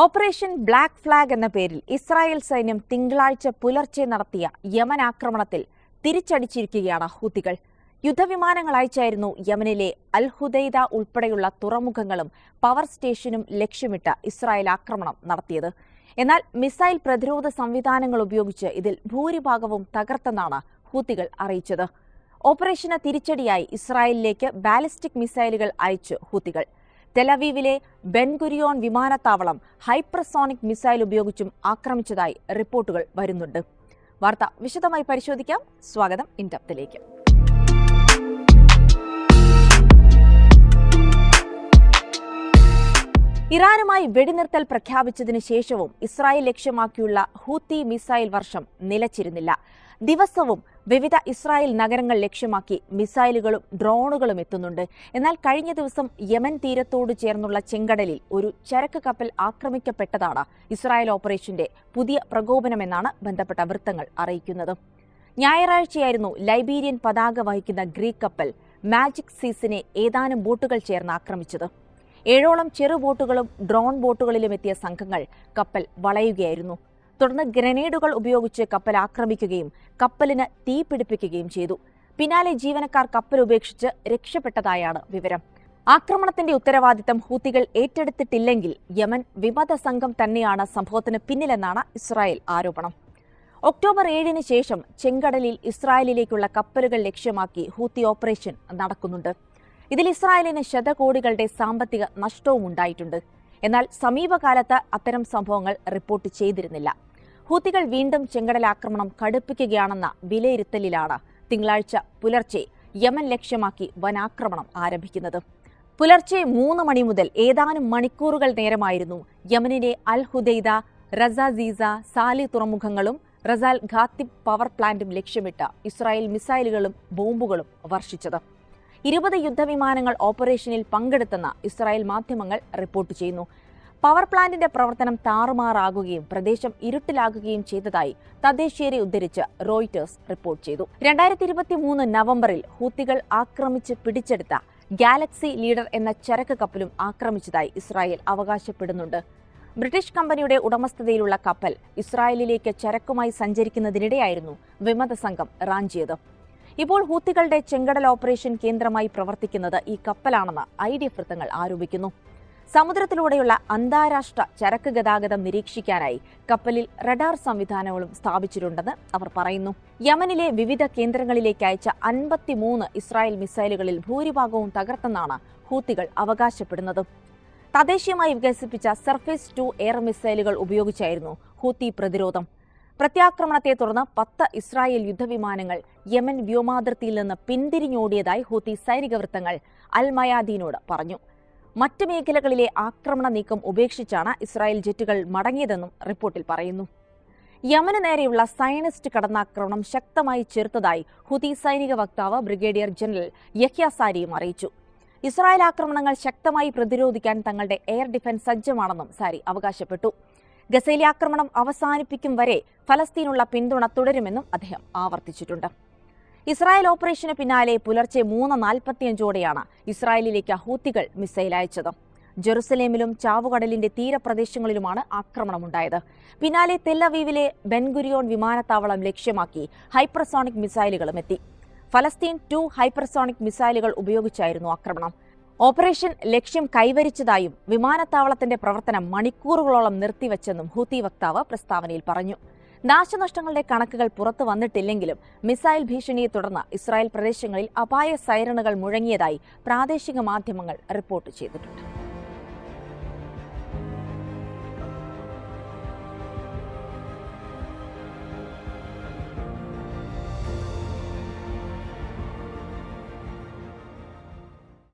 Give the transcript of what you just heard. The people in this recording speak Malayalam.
ഓപ്പറേഷൻ ബ്ലാക്ക് ഫ്ലാഗ് എന്ന പേരിൽ ഇസ്രായേൽ സൈന്യം തിങ്കളാഴ്ച പുലർച്ചെ നടത്തിയ യമൻ ആക്രമണത്തിൽ തിരിച്ചടിച്ചിരിക്കുകയാണ് ഹൂത്തികൾ. യുദ്ധവിമാനങ്ങൾ അയച്ചായിരുന്നു യമനിലെ അൽ ഹുദൈദ ഉൾപ്പെടെയുള്ള തുറമുഖങ്ങളും പവർ സ്റ്റേഷനും ലക്ഷ്യമിട്ട് ഇസ്രായേൽ ആക്രമണം നടത്തിയത്. എന്നാൽ മിസൈൽ പ്രതിരോധ സംവിധാനങ്ങൾ ഉപയോഗിച്ച് ഇതിൽ ഭൂരിഭാഗവും തകർത്തെന്നാണ് ഹൂത്തികൾ അറിയിച്ചത്. ഓപ്പറേഷന് തിരിച്ചടിയായി ഇസ്രായേലിലേക്ക് ബാലിസ്റ്റിക് മിസൈലുകൾ അയച്ചു ഹൂത്തികൾ. ടെലവീവിലെ ബെൻഗുരിയോൺ വിമാനത്താവളം ഹൈപ്പർസോണിക് മിസൈൽ ഉപയോഗിച്ചും ആക്രമിച്ചതായി റിപ്പോർട്ടുകൾ വരുന്നുണ്ട്. വാർത്ത വിശദമായി പരിശോധിക്കാം. സ്വാഗതം ഇൻഡെപ്തിലേക്ക്. ഇറാനുമായി വെടിനിർത്തൽ പ്രഖ്യാപിച്ചതിനു ശേഷവും ഇസ്രായേൽ ലക്ഷ്യമാക്കിയുള്ള ഹൂത്തി മിസൈൽ വർഷം നിലച്ചിരുന്നില്ല. ദിവസവും വിവിധ ഇസ്രായേൽ നഗരങ്ങൾ ലക്ഷ്യമാക്കി മിസൈലുകളും ഡ്രോണുകളും എത്തുന്നുണ്ട്. എന്നാൽ കഴിഞ്ഞ ദിവസം യമൻ തീരത്തോട് ചേർന്നുള്ള ചെങ്കടലിൽ ഒരു ചരക്ക് കപ്പൽ ആക്രമിക്കപ്പെട്ടതാണ് ഇസ്രായേൽ ഓപ്പറേഷന്റെ പുതിയ പ്രകോപനമെന്നാണ് ബന്ധപ്പെട്ട വൃത്തങ്ങൾ അറിയിക്കുന്നത്. ഞായറാഴ്ചയായിരുന്നു ലൈബീരിയൻ പതാക വഹിക്കുന്ന ഗ്രീക്ക് കപ്പൽ മാജിക് സീസിനെ ഏതാനും ബോട്ടുകൾ ചേർന്ന് ആക്രമിച്ചത്. 7ഓളം ചെറുബോട്ടുകളും ഡ്രോൺ ബോട്ടുകളിലും എത്തിയ സംഘങ്ങൾ കപ്പൽ വളയുകയായിരുന്നു. തുടർന്ന് ഗ്രനേഡുകൾ ഉപയോഗിച്ച് കപ്പൽ ആക്രമിക്കുകയും കപ്പലിന് തീ പിടിപ്പിക്കുകയും ചെയ്തു. പിന്നാലെ ജീവനക്കാർ കപ്പൽ ഉപേക്ഷിച്ച് രക്ഷപ്പെട്ടതായാണ് വിവരം. ആക്രമണത്തിന്റെ ഉത്തരവാദിത്തം ഹൂത്തികൾ ഏറ്റെടുത്തിട്ടില്ലെങ്കിൽ യമൻ വിമത സംഘം തന്നെയാണ് സംഭവത്തിന് പിന്നിലെന്നാണ് ഇസ്രായേൽ ആരോപണം. ഒക്ടോബർ 7-ന് ശേഷം ചെങ്കടലിൽ ഇസ്രായേലിലേക്കുള്ള കപ്പലുകൾ ലക്ഷ്യമാക്കി ഹൂത്തി ഓപ്പറേഷൻ നടക്കുന്നുണ്ട്. ഇതിൽ ഇസ്രായേലിന് ശതകോടികളുടെ സാമ്പത്തിക നഷ്ടവും ഉണ്ടായിട്ടുണ്ട്. എന്നാൽ സമീപകാലത്ത് അത്തരം സംഭവങ്ങൾ റിപ്പോർട്ട് ചെയ്തിരുന്നില്ല. ഹൂത്തികൾ വീണ്ടും ചെങ്കടൽ ആക്രമണം കടുപ്പിക്കുകയാണെന്ന വിലയിരുത്തലിലാണ് തിങ്കളാഴ്ച പുലർച്ചെ യമൻ ലക്ഷ്യമാക്കി വനാക്രമണം ആരംഭിക്കുന്നത്. പുലർച്ചെ 3 മണി മുതൽ ഏതാനും മണിക്കൂറുകൾ നേരമായിരുന്നു യമനിലെ അൽ ഹുദൈദ, റസാസീസ, സാലി തുറമുഖങ്ങളും റസാൽ ഖാത്തിബ് പവർ പ്ലാന്റും ലക്ഷ്യമിട്ട് ഇസ്രായേൽ മിസൈലുകളും ബോംബുകളും വർഷിച്ചത്. 20 യുദ്ധവിമാനങ്ങൾ ഓപ്പറേഷനിൽ പങ്കെടുത്തെന്ന് ഇസ്രായേൽ മാധ്യമങ്ങൾ റിപ്പോർട്ട് ചെയ്യുന്നു. പവർ പ്ലാന്റിന്റെ പ്രവർത്തനം താറുമാറാകുകയും പ്രദേശം ഇരുട്ടിലാകുകയും ചെയ്തതായി തദ്ദേശീയരെ ഉദ്ധരിച്ച് റോയിറ്റേഴ്സ് റിപ്പോർട്ട് ചെയ്തു. 2023 നവംബറിൽ ഹൂത്തികൾ ആക്രമിച്ച് പിടിച്ചെടുത്ത ഗാലക്സി ലീഡർ എന്ന ചരക്ക് കപ്പലും ആക്രമിച്ചതായി ഇസ്രായേൽ അവകാശപ്പെടുന്നുണ്ട്. ബ്രിട്ടീഷ് കമ്പനിയുടെ ഉടമസ്ഥതയിലുള്ള കപ്പൽ ഇസ്രായേലിലേക്ക് ചരക്കുമായി സഞ്ചരിക്കുന്നതിനിടെയായിരുന്നു വിമത സംഘം റാഞ്ചിയത്. ഇപ്പോൾ ഹൂത്തികളുടെ ചെങ്കടൽ ഓപ്പറേഷൻ കേന്ദ്രമായി പ്രവർത്തിക്കുന്നത് ഈ കപ്പലാണെന്ന് IDF വൃത്തങ്ങൾ ആരോപിക്കുന്നു. സമുദ്രത്തിലൂടെയുള്ള അന്താരാഷ്ട്ര ചരക്ക് ഗതാഗതം നിരീക്ഷിക്കാനായി കപ്പലിൽ റഡാർ സംവിധാനങ്ങളും സ്ഥാപിച്ചിട്ടുണ്ടെന്ന് അവർ പറയുന്നു. യമനിലെ വിവിധ കേന്ദ്രങ്ങളിലേക്ക് അയച്ച 53 ഇസ്രായേൽ മിസൈലുകളിൽ ഭൂരിഭാഗവും തകർത്തെന്നാണ് ഹൂത്തികൾ അവകാശപ്പെടുന്നത്. തദ്ദേശീയമായി വികസിപ്പിച്ച സർഫേസ് 2 എയർ മിസൈലുകൾ ഉപയോഗിച്ചായിരുന്നു ഹൂത്തി പ്രതിരോധം. പ്രത്യാക്രമണത്തെ തുടർന്ന് 10 ഇസ്രായേൽ യുദ്ധവിമാനങ്ങൾ യമൻ വ്യോമാതിർത്തിയിൽ നിന്ന് പിന്തിരിഞ്ഞോടിയതായി ഹൂത്തി സൈനിക വൃത്തങ്ങൾ അൽ മയാദീനോട് പറഞ്ഞു. മറ്റ് മേഖലകളിലെ ആക്രമണ നീക്കം ഉപേക്ഷിച്ചാണ് ഇസ്രായേൽ ജെറ്റുകൾ മടങ്ങിയതെന്നും റിപ്പോർട്ടിൽ പറയുന്നു. യമന് നേരെയുള്ള സയനിസ്റ്റ് കടന്നാക്രമണം ശക്തമായി ചെറുത്തതായി ഹൂത്തി സൈനിക വക്താവ് ബ്രിഗേഡിയർ ജനറൽ യഹ്യ സാരിയും അറിയിച്ചു. ഇസ്രായേൽ ആക്രമണങ്ങൾ ശക്തമായി പ്രതിരോധിക്കാൻ തങ്ങളുടെ എയർ ഡിഫൻസ് സജ്ജമാണെന്നും സാരി അവകാശപ്പെട്ടു. ഗസയിലെ ആക്രമണം അവസാനിപ്പിക്കും വരെ ഫലസ്തീനുള്ള പിന്തുണ തുടരുമെന്നും അദ്ദേഹം ആവർത്തിച്ചിട്ടുണ്ട്. ഇസ്രായേൽ ഓപ്പറേഷന് പിന്നാലെ പുലർച്ചെ 3:45ഓടെയാണ് ഇസ്രായേലിലേക്ക് ഹൂത്തികൾ മിസൈൽ അയച്ചത്. ജെറുസലേമിലും ചാവുകടലിന്റെ തീരപ്രദേശങ്ങളിലുമാണ് ആക്രമണമുണ്ടായത്. പിന്നാലെ തെല്ലവീവിലെ ബെൻഗുരിയോൺ വിമാനത്താവളം ലക്ഷ്യമാക്കി ഹൈപ്പർസോണിക് മിസൈലുകളും എത്തി. ഫലസ്തീൻ 2 ഹൈപ്പർസോണിക് മിസൈലുകൾ ഉപയോഗിച്ചായിരുന്നു ആക്രമണം. ഓപ്പറേഷൻ ലക്ഷ്യം കൈവരിച്ചതായും വിമാനത്താവളത്തിന്റെ പ്രവർത്തനം മണിക്കൂറുകളോളം നിർത്തിവെച്ചെന്നും ഹൂത്തി വക്താവ് പ്രസ്താവനയിൽ പറഞ്ഞു. നാശനഷ്ടങ്ങളുടെ കണക്കുകൾ പുറത്തു വന്നിട്ടില്ലെങ്കിലും മിസൈൽ ഭീഷണിയെ തുടർന്ന് ഇസ്രായേൽ പ്രദേശങ്ങളിൽ അപായ സൈറണുകൾ മുഴങ്ങിയതായി പ്രാദേശിക മാധ്യമങ്ങൾ റിപ്പോർട്ട് ചെയ്തിട്ടുണ്ട്.